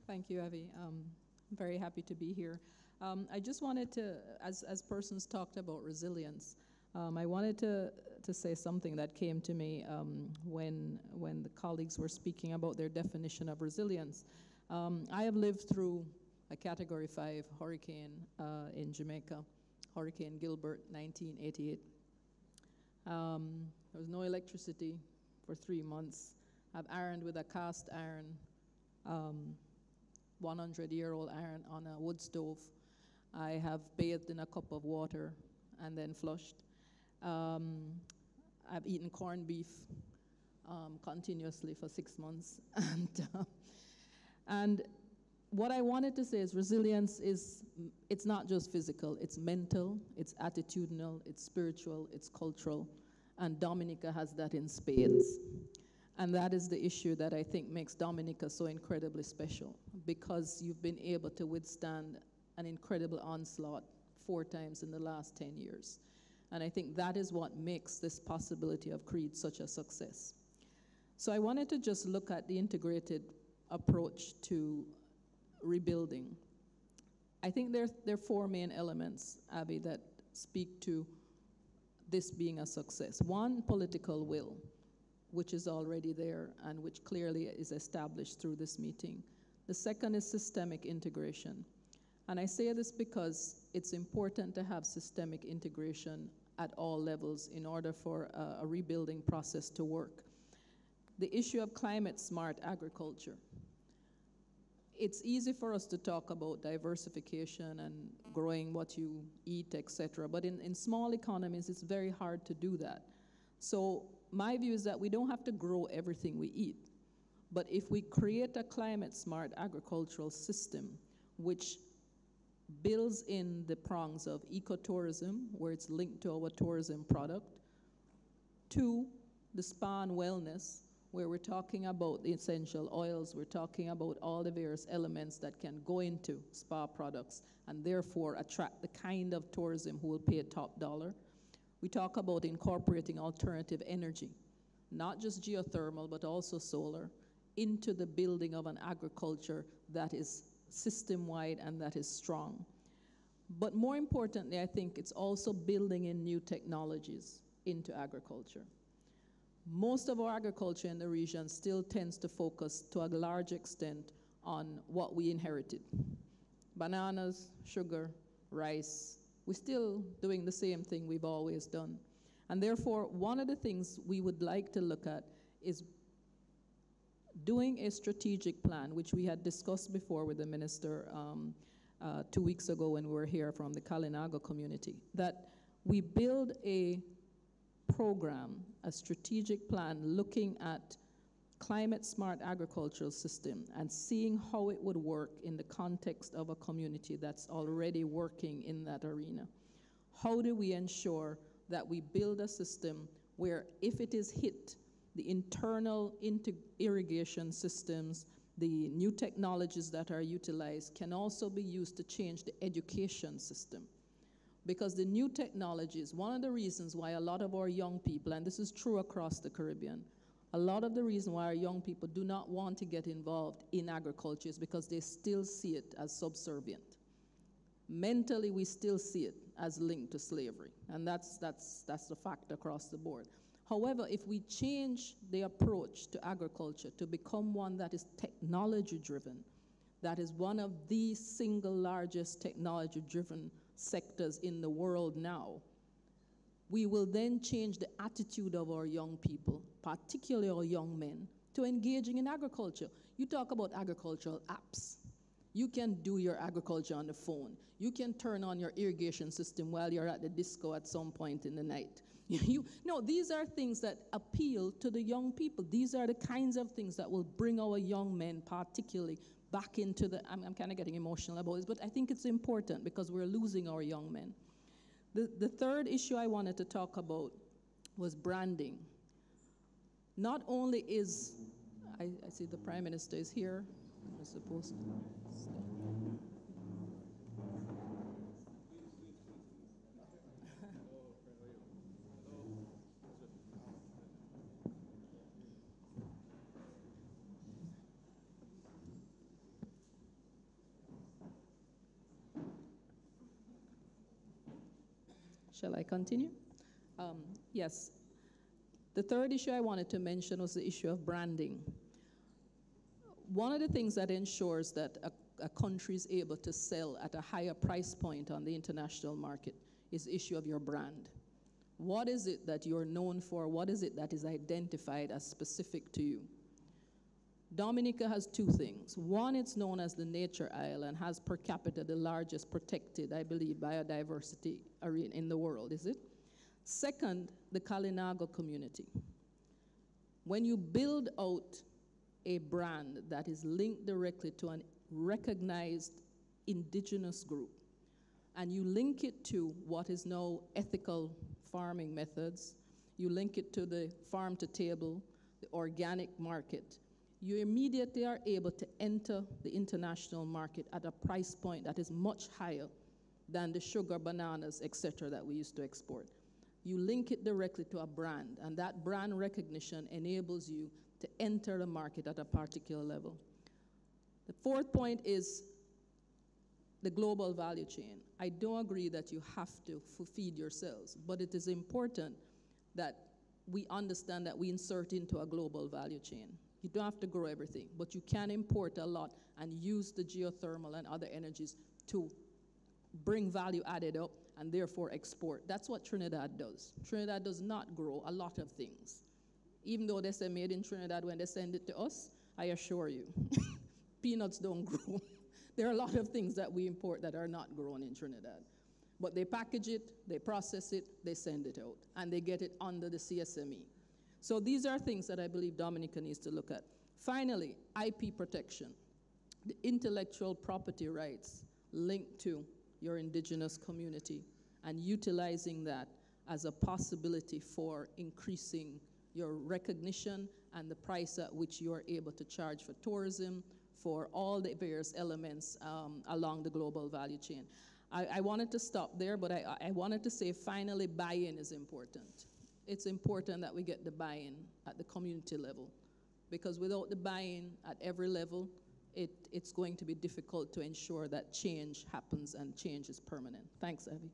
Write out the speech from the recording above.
Thank you, Avi. I'm very happy to be here. I just wanted to, as persons talked about resilience, I wanted to say something that came to me when the colleagues were speaking about their definition of resilience. I have lived through a Category 5 hurricane in Jamaica, Hurricane Gilbert, 1988. There was no electricity for 3 months. I've ironed with a cast iron, 100-year-old iron on a wood stove. I have bathed in a cup of water and then flushed. I've eaten corned beef continuously for 6 months. And what I wanted to say is resilience it's not just physical, it's mental, it's attitudinal, it's spiritual, it's cultural, and Dominica has that in spades. And that is the issue that I think makes Dominica so incredibly special, because you've been able to withstand an incredible onslaught 4 times in the last 10 years. And I think that is what makes this possibility of CREAD such a success. So I wanted to just look at the integrated approach to rebuilding. I think there are 4 main elements, Abby, that speak to this being a success. 1, political will, which is already there and which clearly is established through this meeting. The second is systemic integration. And I say this because it's important to have systemic integration at all levels in order for a rebuilding process to work. The issue of climate smart agriculture. It's easy for us to talk about diversification and growing what you eat, etc. But in small economies, it's very hard to do that. So my view is that we don't have to grow everything we eat. But if we create a climate smart agricultural system, which builds in the prongs of ecotourism, where it's linked to our tourism product, 2, the spa and wellness, where we're talking about the essential oils, we're talking about all the various elements that can go into spa products and therefore attract the kind of tourism who will pay top dollar. We talk about incorporating alternative energy, not just geothermal, but also solar, into the building of an agriculture that is system-wide and that is strong. But more importantly, I think it's also building in new technologies into agriculture. Most of our agriculture in the region still tends to focus to a large extent on what we inherited. Bananas, sugar, rice. We're still doing the same thing we've always done. And therefore, one of the things we would like to look at is doing a strategic plan, which we had discussed before with the minister 2 weeks ago when we were here from the Kalinago community, that we build a program, a strategic plan looking at climate smart agricultural system and seeing how it would work in the context of a community that's already working in that arena. How do we ensure that we build a system where if it is hit, the internal irrigation systems, the new technologies that are utilized can also be used to change the education system? Because the new technologies, one of the reasons why a lot of our young people, and this is true across the Caribbean, a lot of the reason why our young people do not want to get involved in agriculture is because they still see it as subservient. Mentally, we still see it as linked to slavery, and that's the fact across the board. However, if we change the approach to agriculture to become one that is technology-driven, that is one of the single largest technology-driven sectors in the world now, we will then change the attitude of our young people, particularly our young men, to engaging in agriculture. You talk about agricultural apps. You can do your agriculture on the phone. You can turn on your irrigation system while you're at the disco at some point in the night. No, these are things that appeal to the young people. These are the kinds of things that will bring our young men particularly back into the, I'm kind of getting emotional about this, but I think it's important because we're losing our young men. The third issue I wanted to talk about was branding. Not only is, I see the Prime Minister is here, I'm supposed to. Shall I continue? Yes. The third issue I wanted to mention was the issue of branding. One of the things that ensures that a country is able to sell at a higher price point on the international market is the issue of your brand. What is it that you're known for? What is it that is identified as specific to you? Dominica has two things. One, it's known as the Nature Isle and has per capita the largest protected, I believe, biodiversity area in the world, is it? Second, the Kalinago community. When you build out a brand that is linked directly to a recognized indigenous group, and you link it to what is now ethical farming methods, you link it to the farm to table, the organic market, you immediately are able to enter the international market at a price point that is much higher than the sugar, bananas, etc. that we used to export. You link it directly to a brand, and that brand recognition enables you to enter the market at a particular level. The fourth point is the global value chain. I don't agree that you have to feed yourselves, but it is important that we understand that we insert into a global value chain. You don't have to grow everything, but you can import a lot and use the geothermal and other energies to bring value added up and therefore export. That's what Trinidad does. Trinidad does not grow a lot of things. Even though they say made in Trinidad when they send it to us, I assure you, peanuts don't grow. There are a lot of things that we import that are not grown in Trinidad. But they package it, they process it, they send it out, and they get it under the CSME. So these are things that I believe Dominica needs to look at. Finally, IP protection. The intellectual property rights linked to your indigenous community and utilizing that as a possibility for increasing your recognition and the price at which you are able to charge for tourism, for all the various elements along the global value chain. I wanted to stop there, but I wanted to say finally buy-in is important. It's important that we get the buy-in at the community level, because without the buy-in at every level, it's going to be difficult to ensure that change happens and change is permanent. Thanks, Evie.